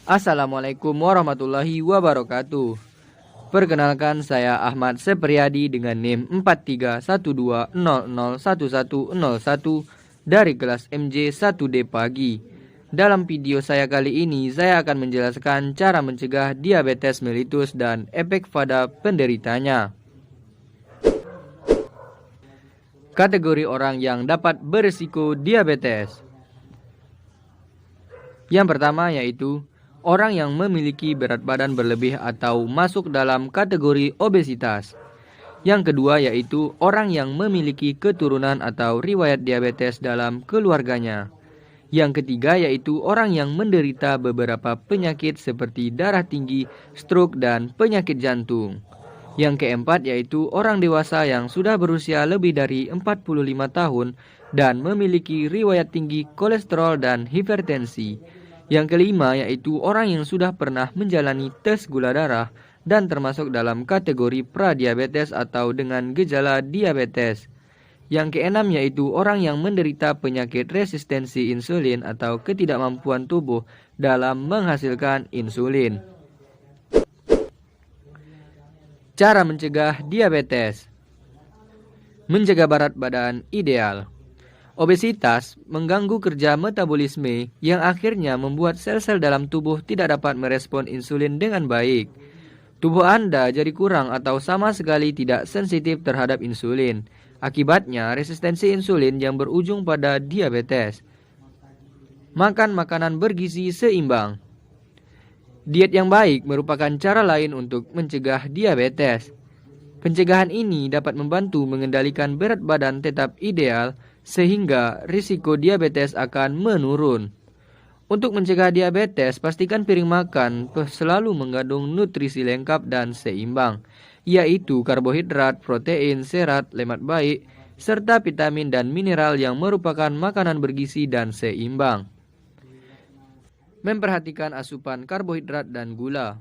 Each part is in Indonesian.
Assalamualaikum warahmatullahi wabarakatuh. Perkenalkan, saya Ahmad Sepriyadi dengan NIM 4312001101 dari kelas MJ1D Pagi. Dalam video saya kali ini, saya akan menjelaskan cara mencegah diabetes mellitus dan efek pada penderitanya. Kategori orang yang dapat berisiko diabetes. Yang pertama yaitu orang yang memiliki berat badan berlebih atau masuk dalam kategori obesitas. Yang kedua yaitu orang yang memiliki keturunan atau riwayat diabetes dalam keluarganya. Yang ketiga yaitu orang yang menderita beberapa penyakit seperti darah tinggi, stroke, dan penyakit jantung. Yang keempat yaitu orang dewasa yang sudah berusia lebih dari 45 tahun dan memiliki riwayat tinggi kolesterol dan hipertensi. Yang kelima yaitu orang yang sudah pernah menjalani tes gula darah dan termasuk dalam kategori pradiabetes atau dengan gejala diabetes. Yang keenam yaitu orang yang menderita penyakit resistensi insulin atau ketidakmampuan tubuh dalam menghasilkan insulin. Cara mencegah diabetes. Menjaga berat badan ideal. Obesitas mengganggu kerja metabolisme yang akhirnya membuat sel-sel dalam tubuh tidak dapat merespon insulin dengan baik. Tubuh Anda jadi kurang atau sama sekali tidak sensitif terhadap insulin. Akibatnya resistensi insulin yang berujung pada diabetes. Makan makanan bergizi seimbang. Diet yang baik merupakan cara lain untuk mencegah diabetes. Pencegahan ini dapat membantu mengendalikan berat badan tetap ideal sehingga risiko diabetes akan menurun. Untuk mencegah diabetes, pastikan piring makan selalu mengandung nutrisi lengkap dan seimbang, yaitu karbohidrat, protein, serat, lemak baik, serta vitamin dan mineral yang merupakan makanan bergizi dan seimbang. Memperhatikan asupan karbohidrat dan gula.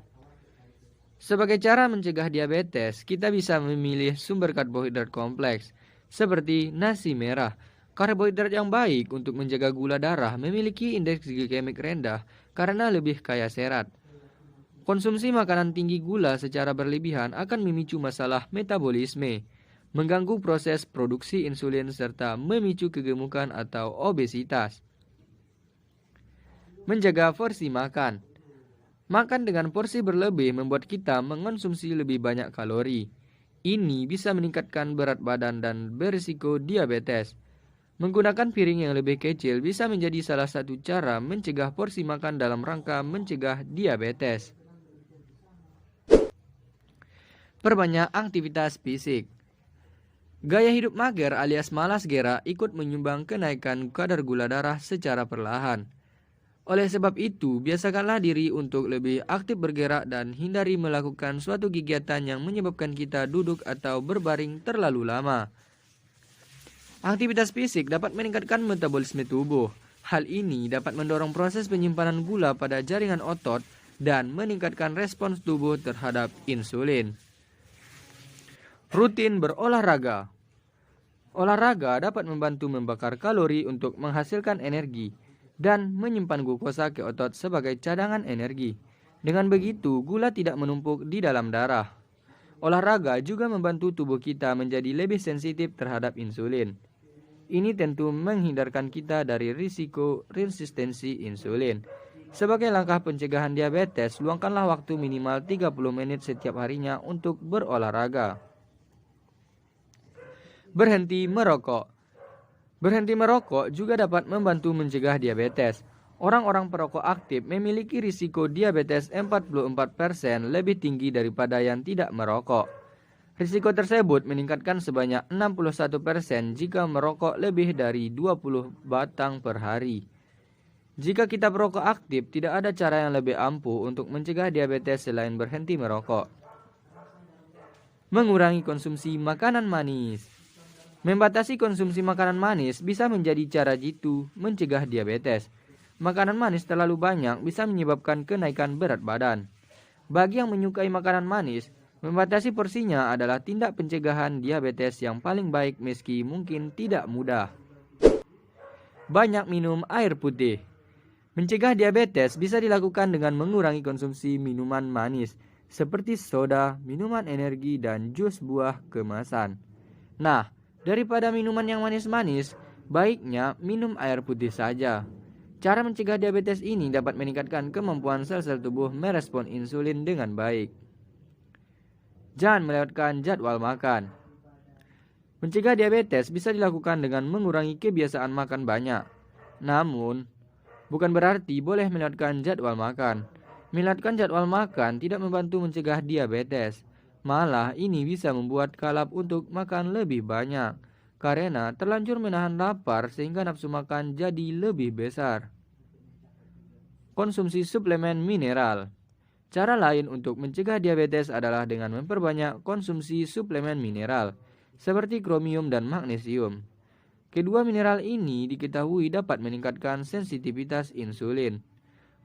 Sebagai cara mencegah diabetes, kita bisa memilih sumber karbohidrat kompleks, seperti nasi merah. Karbohidrat yang baik untuk menjaga gula darah memiliki indeks glikemik rendah karena lebih kaya serat. Konsumsi makanan tinggi gula secara berlebihan akan memicu masalah metabolisme, mengganggu proses produksi insulin serta memicu kegemukan atau obesitas. Menjaga porsi makan. Makan dengan porsi berlebih membuat kita mengonsumsi lebih banyak kalori. Ini bisa meningkatkan berat badan dan berisiko diabetes. Menggunakan piring yang lebih kecil bisa menjadi salah satu cara mencegah porsi makan dalam rangka mencegah diabetes. Perbanyak aktivitas fisik. Gaya hidup mager alias malas gera ikut menyumbang kenaikan kadar gula darah secara perlahan. Oleh sebab itu, biasakanlah diri untuk lebih aktif bergerak dan hindari melakukan suatu kegiatan yang menyebabkan kita duduk atau berbaring terlalu lama. Aktivitas fisik dapat meningkatkan metabolisme tubuh. Hal ini dapat mendorong proses penyimpanan gula pada jaringan otot dan meningkatkan respons tubuh terhadap insulin. Rutin berolahraga. Olahraga dapat membantu membakar kalori untuk menghasilkan energi dan menyimpan glukosa ke otot sebagai cadangan energi. Dengan begitu, gula tidak menumpuk di dalam darah. Olahraga juga membantu tubuh kita menjadi lebih sensitif terhadap insulin. Ini tentu menghindarkan kita dari risiko resistensi insulin. Sebagai langkah pencegahan diabetes, luangkanlah waktu minimal 30 menit setiap harinya untuk berolahraga. Berhenti merokok. Berhenti merokok juga dapat membantu mencegah diabetes. Orang-orang perokok aktif memiliki risiko diabetes 44% lebih tinggi daripada yang tidak merokok. Risiko tersebut meningkatkan sebanyak 61% jika merokok lebih dari 20 batang per hari. Jika kita perokok aktif, tidak ada cara yang lebih ampuh untuk mencegah diabetes selain berhenti merokok. Mengurangi konsumsi makanan manis. Membatasi konsumsi makanan manis bisa menjadi cara jitu mencegah diabetes. Makanan manis terlalu banyak bisa menyebabkan kenaikan berat badan. Bagi yang menyukai makanan manis, membatasi porsinya adalah tindak pencegahan diabetes yang paling baik meski mungkin tidak mudah. Banyak minum air putih. Mencegah diabetes bisa dilakukan dengan mengurangi konsumsi minuman manis seperti soda, minuman energi, dan jus buah kemasan. Nah, daripada minuman yang manis-manis, baiknya minum air putih saja. Cara mencegah diabetes ini dapat meningkatkan kemampuan sel-sel tubuh merespon insulin dengan baik. Jangan melewatkan jadwal makan. Mencegah diabetes bisa dilakukan dengan mengurangi kebiasaan makan banyak. Namun, bukan berarti boleh melewatkan jadwal makan. Melewatkan jadwal makan tidak membantu mencegah diabetes. Malah ini bisa membuat kalap untuk makan lebih banyak. Karena terlanjur menahan lapar sehingga nafsu makan jadi lebih besar. Konsumsi suplemen mineral. Cara lain untuk mencegah diabetes adalah dengan memperbanyak konsumsi suplemen mineral, seperti kromium dan magnesium. Kedua mineral ini diketahui dapat meningkatkan sensitivitas insulin.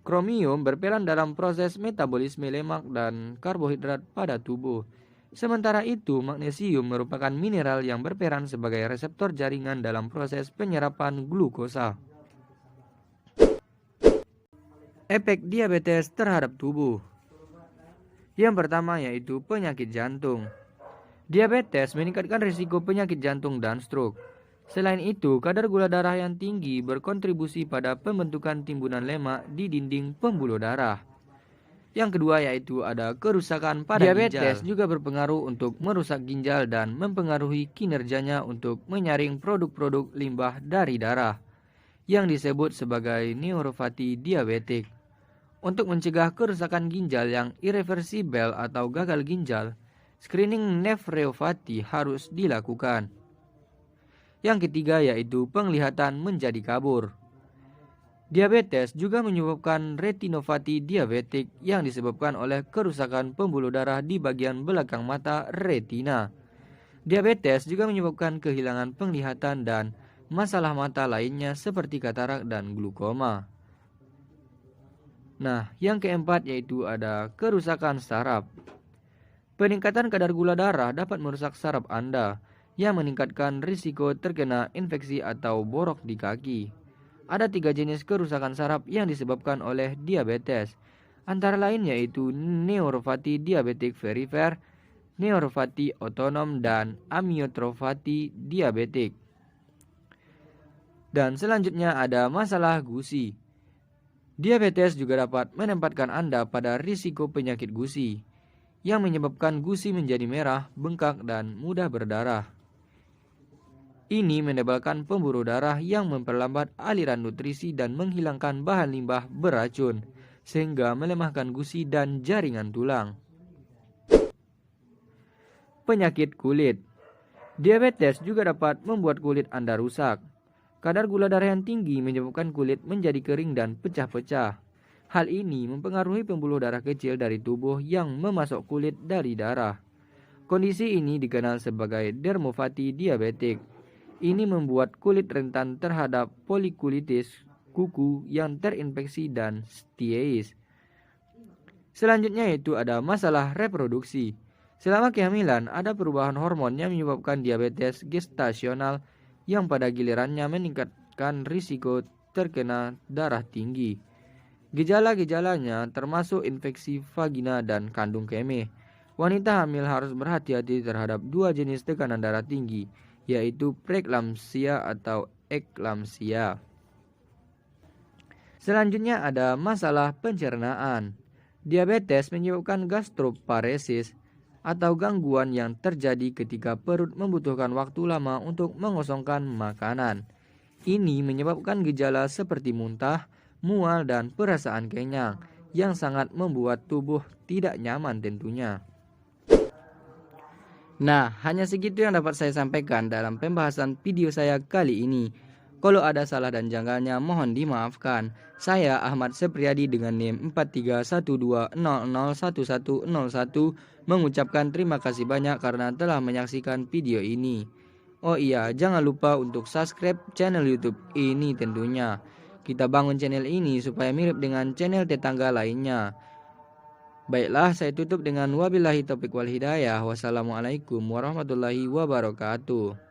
Kromium berperan dalam proses metabolisme lemak dan karbohidrat pada tubuh. Sementara itu, magnesium merupakan mineral yang berperan sebagai reseptor jaringan dalam proses penyerapan glukosa. Efek diabetes terhadap tubuh. Yang pertama yaitu penyakit jantung. Diabetes meningkatkan risiko penyakit jantung dan stroke. Selain itu, kadar gula darah yang tinggi berkontribusi pada pembentukan timbunan lemak di dinding pembuluh darah. Yang kedua yaitu ada kerusakan pada ginjal. Diabetes juga berpengaruh untuk merusak ginjal dan mempengaruhi kinerjanya untuk menyaring produk-produk limbah dari darah, yang disebut sebagai neuropati diabetik. Untuk mencegah kerusakan ginjal yang irreversibel atau gagal ginjal, screening nefropati harus dilakukan. Yang ketiga yaitu penglihatan menjadi kabur. Diabetes juga menyebabkan retinopati diabetik yang disebabkan oleh kerusakan pembuluh darah di bagian belakang mata retina. Diabetes juga menyebabkan kehilangan penglihatan dan masalah mata lainnya seperti katarak dan glukoma. Nah, yang keempat yaitu ada kerusakan saraf. Peningkatan kadar gula darah dapat merusak saraf Anda, yang meningkatkan risiko terkena infeksi atau borok di kaki. Ada 3 jenis kerusakan saraf yang disebabkan oleh diabetes, antara lain yaitu neuropati diabetik perifer, neuropati otonom, dan amyotropati diabetik. Dan selanjutnya ada masalah gusi. Diabetes juga dapat menempatkan Anda pada risiko penyakit gusi, yang menyebabkan gusi menjadi merah, bengkak, dan mudah berdarah. Ini menyebabkan pembuluh darah yang memperlambat aliran nutrisi dan menghilangkan bahan limbah beracun, sehingga melemahkan gusi dan jaringan tulang. Penyakit kulit. Diabetes juga dapat membuat kulit Anda rusak. Kadar gula darah yang tinggi menyebabkan kulit menjadi kering dan pecah-pecah. Hal ini mempengaruhi pembuluh darah kecil dari tubuh yang memasok kulit dari darah. Kondisi ini dikenal sebagai dermopati diabetik. Ini membuat kulit rentan terhadap polikulitis kuku yang terinfeksi dan stieis. Selanjutnya yaitu ada masalah reproduksi. Selama kehamilan ada perubahan hormon yang menyebabkan diabetes gestasional yang pada gilirannya meningkatkan risiko terkena darah tinggi. Gejala-gejalanya termasuk infeksi vagina dan kandung kemih. Wanita hamil harus berhati-hati terhadap 2 jenis tekanan darah tinggi, yaitu preeklamsia atau eklamsia. Selanjutnya ada masalah pencernaan. Diabetes menyebabkan gastroparesis atau gangguan yang terjadi ketika perut membutuhkan waktu lama untuk mengosongkan makanan. Ini menyebabkan gejala seperti muntah, mual, dan perasaan kenyang yang sangat membuat tubuh tidak nyaman tentunya. Nah, hanya segitu yang dapat saya sampaikan dalam pembahasan video saya kali ini. Kalau ada salah dan janggalnya mohon dimaafkan. Saya Ahmad Sepriyadi dengan NIM 4312001101 mengucapkan terima kasih banyak karena telah menyaksikan video ini. Oh iya, jangan lupa untuk subscribe channel YouTube ini tentunya. Kita bangun channel ini supaya mirip dengan channel tetangga lainnya. Baiklah, saya tutup dengan wabillahi taufiq wal hidayah. Wassalamualaikum warahmatullahi wabarakatuh.